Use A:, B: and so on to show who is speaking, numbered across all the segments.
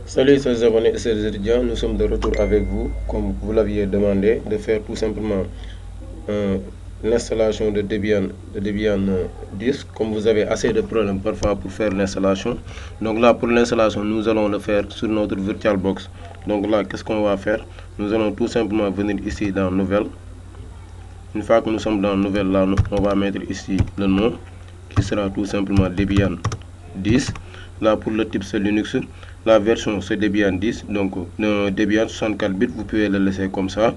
A: Salut chers abonnés et chers étudiants, nous sommes de retour avec vous, comme vous l'aviez demandé, de faire tout simplement l'installation de Debian 10. Comme vous avez assez de problèmes parfois pour faire l'installation. Donc là, pour l'installation, nous allons le faire sur notre VirtualBox. Donc là, qu'est-ce qu'on va faire? Nous allons tout simplement venir ici dans Nouvelle. Une fois que nous sommes dans Nouvelle, là, on va mettre ici le nom, qui sera tout simplement Debian 10. Là, pour le type, c'est Linux. La version, c'est Debian 10. Donc, Debian 64 bits, vous pouvez le laisser comme ça.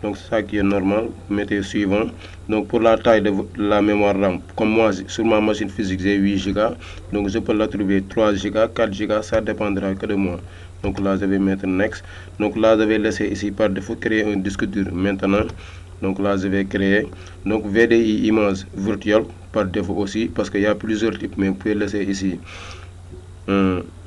A: Donc, c'est ça qui est normal. Vous mettez suivant. Donc, pour la taille de la mémoire RAM, comme moi, sur ma machine physique, j'ai 8 Go. Donc, je peux l'attribuer 3 Go, 4 Go, ça dépendra que de moi. Donc, là, je vais mettre Next. Donc, là, je vais laisser ici par défaut créer un disque dur maintenant. Donc là, je vais créer donc VDI image virtuelle par défaut aussi, parce qu'il y a plusieurs types, mais vous pouvez laisser ici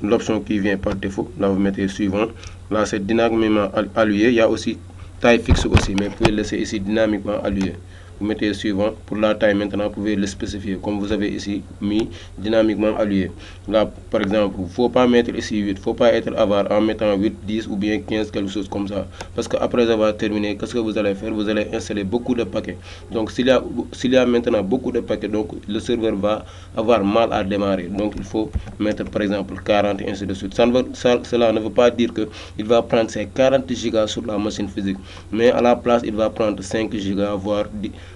A: l'option qui vient par défaut. Là, vous mettez suivant. Là, c'est dynamiquement alloué. Il y a aussi taille fixe aussi, mais vous pouvez laisser ici dynamiquement alloué. Vous mettez suivant. Pour la taille maintenant, vous pouvez le spécifier comme vous avez ici mis dynamiquement alloué. Là, par exemple, il ne faut pas mettre ici 8, il ne faut pas être avare en mettant 8, 10 ou bien 15, quelque chose comme ça. Parce qu'après avoir terminé, qu'est-ce que vous allez faire? Vous allez installer beaucoup de paquets. Donc, s'il y a maintenant beaucoup de paquets, donc le serveur va avoir mal à démarrer. Donc, il faut mettre par exemple 40 et ainsi de suite. Cela ne veut pas dire qu'il va prendre ses 40 Go sur la machine physique. Mais à la place, il va prendre 5 Go, voire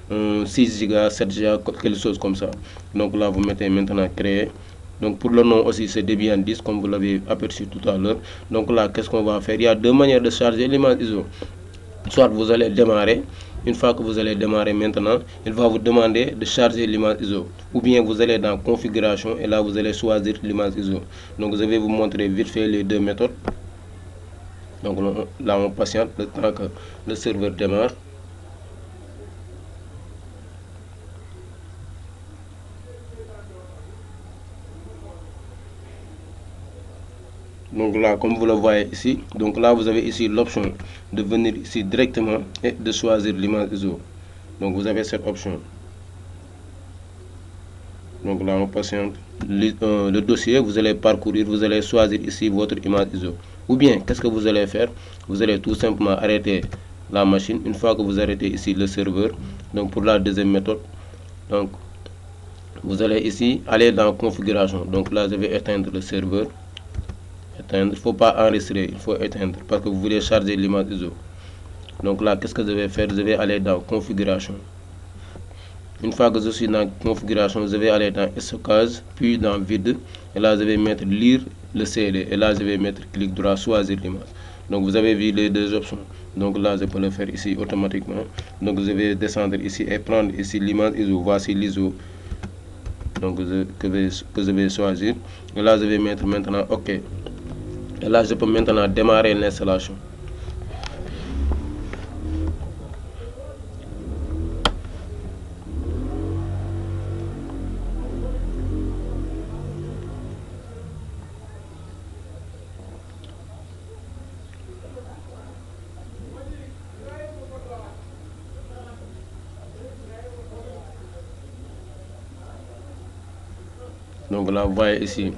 A: 6 Go, 7 Go, quelque chose comme ça. Donc là, vous mettez maintenant créer. Donc pour le nom aussi, c'est Debian 10, comme vous l'avez aperçu tout à l'heure. Donc là, qu'est-ce qu'on va faire? Il y a deux manières de charger l'image ISO. Soit vous allez démarrer. Une fois que vous allez démarrer maintenant, il va vous demander de charger l'image ISO. Ou bien vous allez dans configuration et là vous allez choisir l'image ISO. Donc je vais vous montrer vite fait les deux méthodes. Donc là on patiente le temps que le serveur démarre. Donc là, comme vous le voyez ici, donc là vous avez ici l'option de venir ici directement et de choisir l'image ISO. Donc vous avez cette option. Donc là on patiente le dossier, vous allez parcourir, vous allez choisir ici votre image ISO. Ou bien qu'est-ce que vous allez faire? Vous allez tout simplement arrêter la machine. Une fois que vous arrêtez ici le serveur, donc pour la deuxième méthode, donc vous allez ici aller dans configuration. Donc là je vais éteindre le serveur. Éteindre, il ne faut pas enregistrer, il faut éteindre parce que vous voulez charger l'image ISO. Donc là, qu'est-ce que je vais faire? Je vais aller dans configuration. Une fois que je suis dans configuration, je vais aller dans stockage, puis dans vide. Et là, je vais mettre lire le CD. Et là, je vais mettre clic droit, choisir l'image. Donc vous avez vu les deux options. Donc là, je peux le faire ici automatiquement. Donc je vais descendre ici et prendre ici l'image ISO. Voici l'ISO. Donc que je vais choisir. Et là, je vais mettre maintenant OK. Et là, je peux maintenant démarrer l'installation. Donc là, vous voyez ici,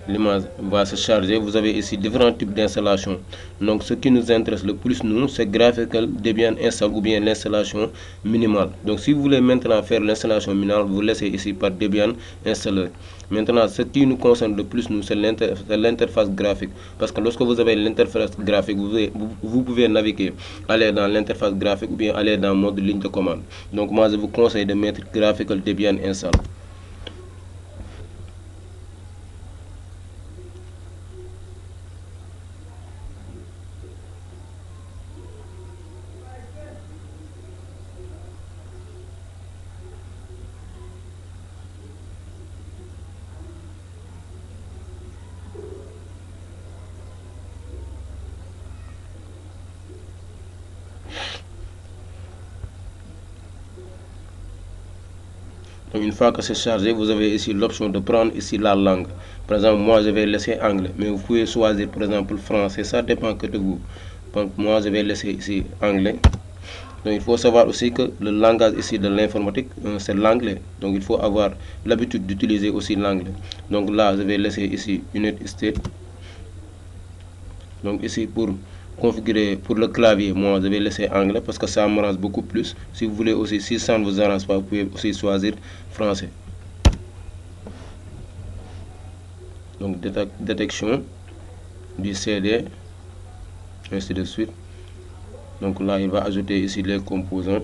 A: l'image va se charger. Vous avez ici différents types d'installation. Donc ce qui nous intéresse le plus, nous, c'est Graphical Debian Install ou bien l'installation minimale. Donc si vous voulez maintenant faire l'installation minimale, vous laissez ici par Debian Installer. Maintenant, ce qui nous concerne le plus, nous, c'est l'interface graphique. Parce que lorsque vous avez l'interface graphique, vous pouvez naviguer, aller dans l'interface graphique ou bien aller dans mode ligne de commande. Donc moi, je vous conseille de mettre Graphical Debian Install. Donc une fois que c'est chargé, vous avez ici l'option de prendre ici la langue. Par exemple, moi je vais laisser anglais, mais vous pouvez choisir par exemple français, ça dépend que de vous. Donc moi je vais laisser ici anglais. Donc il faut savoir aussi que le langage ici de l'informatique, c'est l'anglais. Donc il faut avoir l'habitude d'utiliser aussi l'anglais. Donc là, je vais laisser ici United States. Donc ici pour configurer pour le clavier, moi je vais laisser anglais parce que ça m'arrange beaucoup plus. Si vous voulez aussi, si ça ne vous arrange pas, vous pouvez aussi choisir français. Donc détection du CD, ainsi de suite. Donc là il va ajouter ici les composants.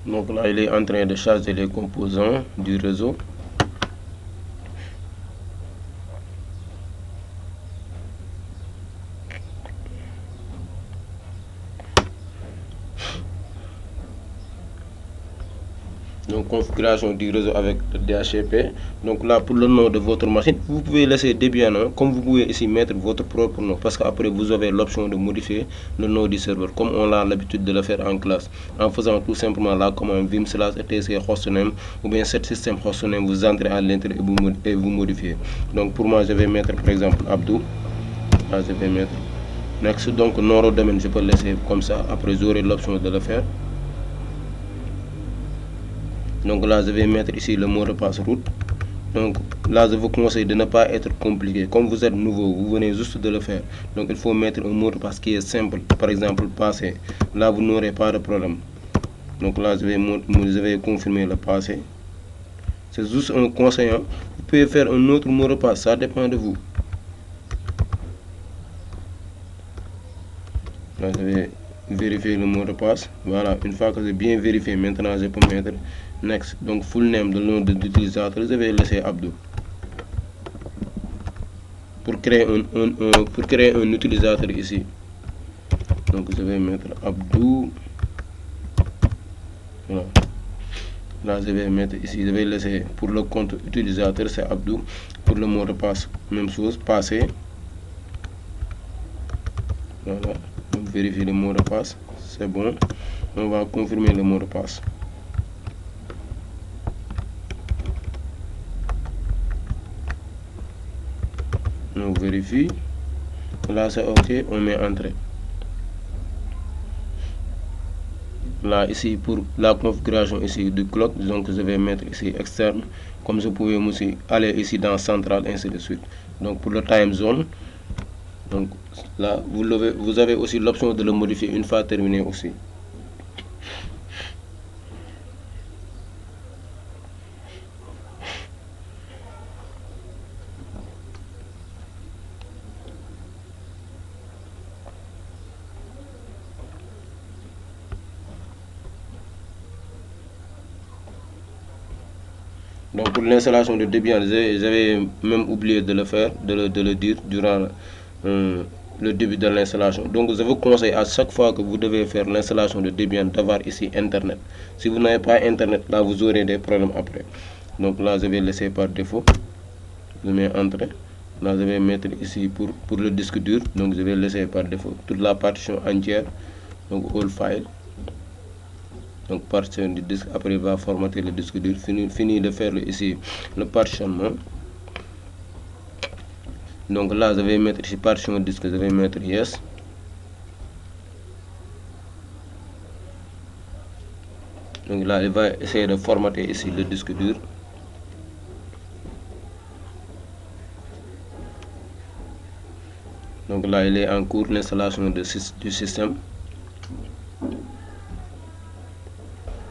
A: Donc là, il est en train de charger les composants du réseau. Donc configuration du réseau avec le DHCP. Donc là pour le nom de votre machine, vous pouvez laisser Debian, comme vous pouvez ici mettre votre propre nom, parce qu'après vous avez l'option de modifier le nom du serveur comme on a l'habitude de le faire en classe, en faisant tout simplement la commande vim/etc hostname ou bien cet système hostname, vous entrez à l'intérieur et vous modifiez. Donc pour moi je vais mettre par exemple Abdou. Là je vais mettre next. Donc nom de domaine je peux laisser comme ça, après j'aurai l'option de le faire. Donc là je vais mettre ici le mot de passe route. Donc là je vous conseille de ne pas être compliqué, comme vous êtes nouveau, vous venez juste de le faire. Donc il faut mettre un mot de passe qui est simple, par exemple passé. Là vous n'aurez pas de problème. Donc là je vais confirmer le passé. C'est juste un conseil, hein. Vous pouvez faire un autre mot de passe, ça dépend de vous. Là je vais vérifier le mot de passe. Voilà, une fois que j'ai bien vérifié, maintenant je peux mettre next. Donc full name de nom de l'utilisateur, je vais laisser Abdou. Pour créer un utilisateur ici. Donc je vais mettre Abdou. Voilà. Là je vais mettre ici, je vais laisser pour le compte utilisateur c'est Abdou. Pour le mot de passe, même chose, passé. Voilà. Donc vérifier le mot de passe, c'est bon. On va confirmer le mot de passe. On vérifie. Là c'est ok, on met entrée. Là ici pour la configuration ici du clock, donc je vais mettre ici externe, comme je pouvais aussi aller ici dans central, ainsi de suite. Donc pour le time zone, donc là vous avez aussi l'option de le modifier une fois terminé aussi. Donc pour l'installation de Debian, j'avais même oublié de le faire, de le dire durant le début de l'installation. Donc je vous conseille à chaque fois que vous devez faire l'installation de Debian d'avoir ici Internet. Si vous n'avez pas Internet, là vous aurez des problèmes après. Donc là je vais laisser par défaut. Je mets entrée. Là je vais mettre ici pour le disque dur. Donc je vais laisser par défaut toute la partition entière. Donc all file. Donc partition du disque, après il va formater le disque dur, fini de faire ici le partitionnement. Donc là je vais mettre ici partition disque, je vais mettre yes. Donc là il va essayer de formater ici le disque dur. Donc là il est en cours l'installation du système.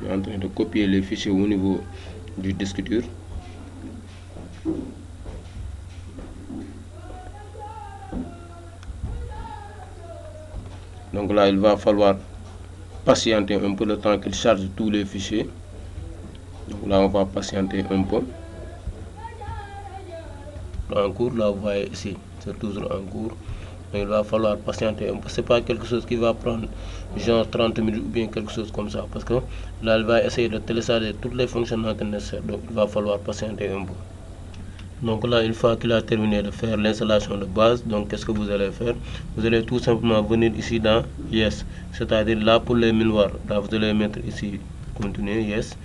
A: Il est en train de copier les fichiers au niveau du disque dur. Donc là il va falloir patienter un peu le temps qu'il charge tous les fichiers. Donc là on va patienter un peu. En cours, là vous voyez ici, c'est toujours en cours. Mais il va falloir patienter un peu. C'est pas quelque chose qui va prendre genre 30 minutes ou bien quelque chose comme ça, parce que là il va essayer de télécharger toutes les fonctionnalités nécessaires, donc il va falloir patienter un peu. Donc là, une fois qu'il a terminé de faire l'installation de base, donc qu'est-ce que vous allez faire? Vous allez tout simplement venir ici dans Yes, c'est-à-dire là pour les mémoires, là vous allez mettre ici continuer Yes.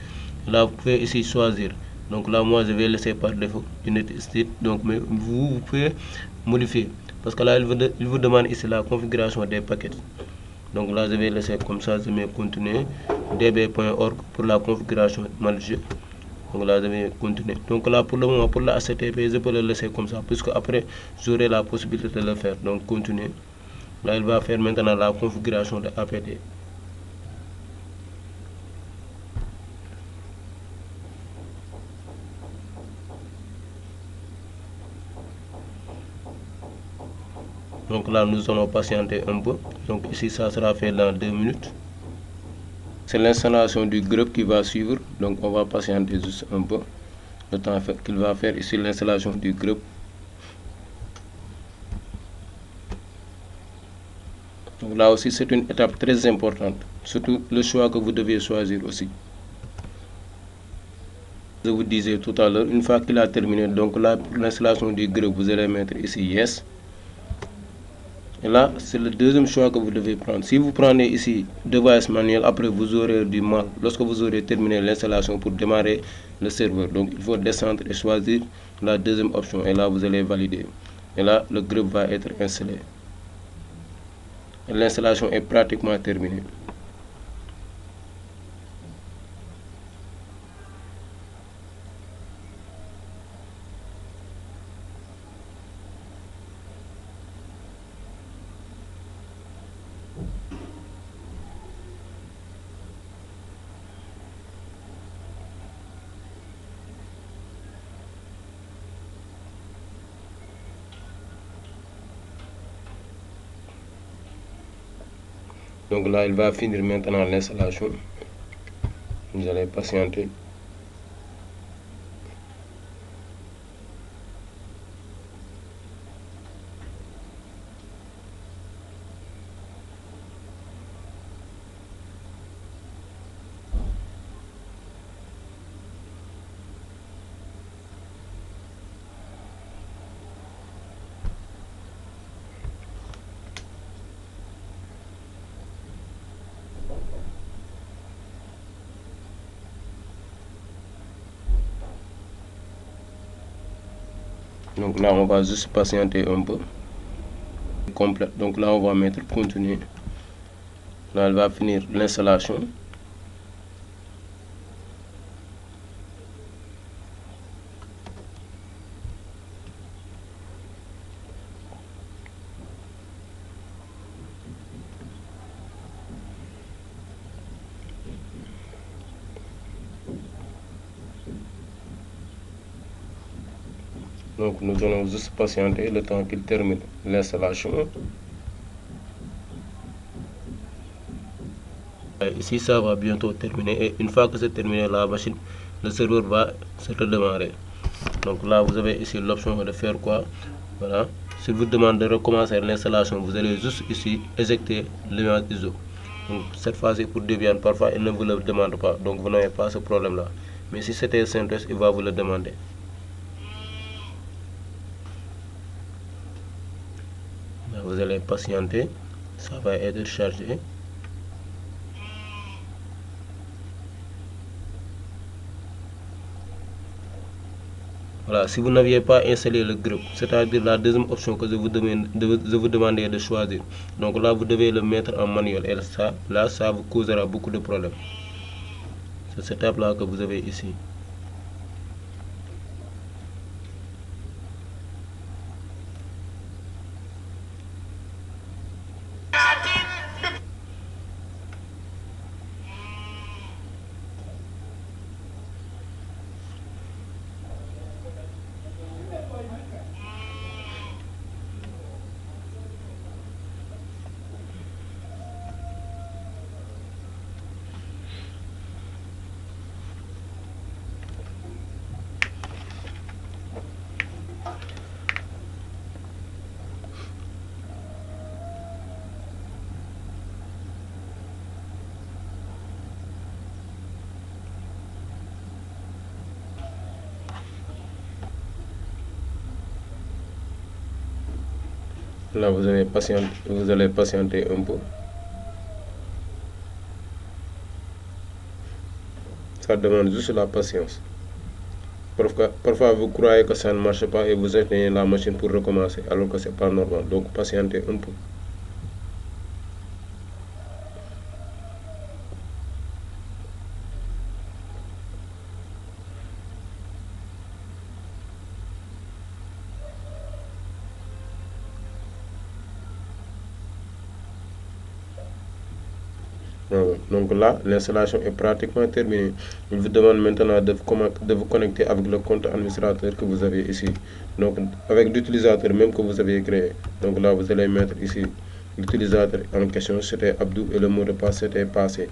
A: Là vous pouvez ici choisir. Donc là moi je vais laisser par défaut Unity State, donc mais vous pouvez modifier, parce que là il vous demande ici la configuration des paquets. Donc là je vais laisser comme ça, je mets continuer db.org pour la configuration manager. Donc là je vais continuer. Donc là pour le moment pour la HTTP je peux le laisser comme ça, puisque après j'aurai la possibilité de le faire. Donc continuer. Là il va faire maintenant la configuration de APT. Donc là nous allons patienter un peu. Donc ici ça sera fait dans 2 minutes. C'est l'installation du groupe qui va suivre. Donc on va patienter juste un peu. Le temps qu'il va faire ici l'installation du groupe. Donc là aussi c'est une étape très importante. Surtout le choix que vous devez choisir aussi. Je vous disais tout à l'heure, une fois qu'il a terminé, donc là pour l'installation du groupe, vous allez mettre ici Yes. Et là, c'est le deuxième choix que vous devez prendre. Si vous prenez ici device manuel, après vous aurez du mal lorsque vous aurez terminé l'installation pour démarrer le serveur. Donc il faut descendre et choisir la deuxième option. Et là, vous allez valider. Et là, le groupe va être installé. L'installation est pratiquement terminée. Donc là, il va finir maintenant l'installation. Vous allez patienter. Donc là, on va juste patienter un peu. Complète. Donc là, on va mettre continuer. Là, elle va finir l'installation. Donc nous allons juste patienter le temps qu'il termine l'installation. Ici ça va bientôt terminer, et une fois que c'est terminé la machine, le serveur va se redémarrer. Donc là vous avez ici l'option de faire quoi. Voilà, si vous demande de recommencer l'installation, vous allez juste ici éjecter l'image ISO. Donc cette fois-ci pour Debian, parfois il ne vous le demande pas, donc vous n'avez pas ce problème là. Mais si c'était CentOS, il va vous le demander. Là, vous allez patienter, ça va être chargé. Voilà, si vous n'aviez pas installé le groupe, c'est-à-dire la deuxième option que je vous demandais de choisir, donc là vous devez le mettre en manuel et ça vous causera beaucoup de problèmes. C'est cette étape là que vous avez ici. Là, vous allez patienter un peu. Ça demande juste la patience. Parfois, vous croyez que ça ne marche pas et vous éteignez la machine pour recommencer, alors que ce n'est pas normal. Donc, patientez un peu. Donc là, l'installation est pratiquement terminée. Il vous demande maintenant de vous connecter avec le compte administrateur que vous avez ici. Donc avec l'utilisateur même que vous avez créé. Donc là, vous allez mettre ici l'utilisateur en question, c'était Abdou, et le mot de passe c'était passé.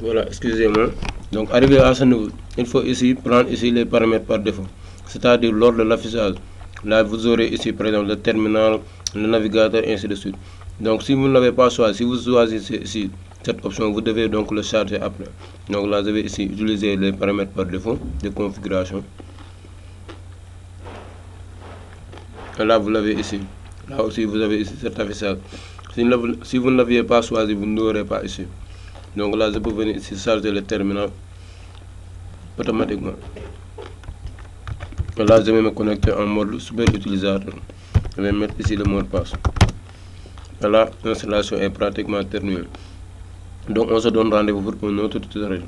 A: Voilà, excusez-moi. Donc arrivé à ce niveau, il faut ici prendre ici les paramètres par défaut, c'est-à-dire lors de l'affichage. Là, vous aurez ici par exemple le terminal, le navigateur, ainsi de suite. Donc si vous ne l'avez pas choisi, si vous choisissez ici cette option, vous devez donc le charger après. Donc là, je vais ici utiliser les paramètres par défaut de configuration. Et là, vous l'avez ici. Là aussi, vous avez ici cet affichage. Si vous ne l'aviez pas choisi, vous ne l'aurez pas ici. Donc là, je peux venir ici charger le terminal automatiquement. Et là, je vais me connecter en mode super utilisateur. Je vais mettre ici le mot de passe. Et là, l'installation est pratiquement terminée. Donc, on se donne rendez-vous pour un autre tutoriel.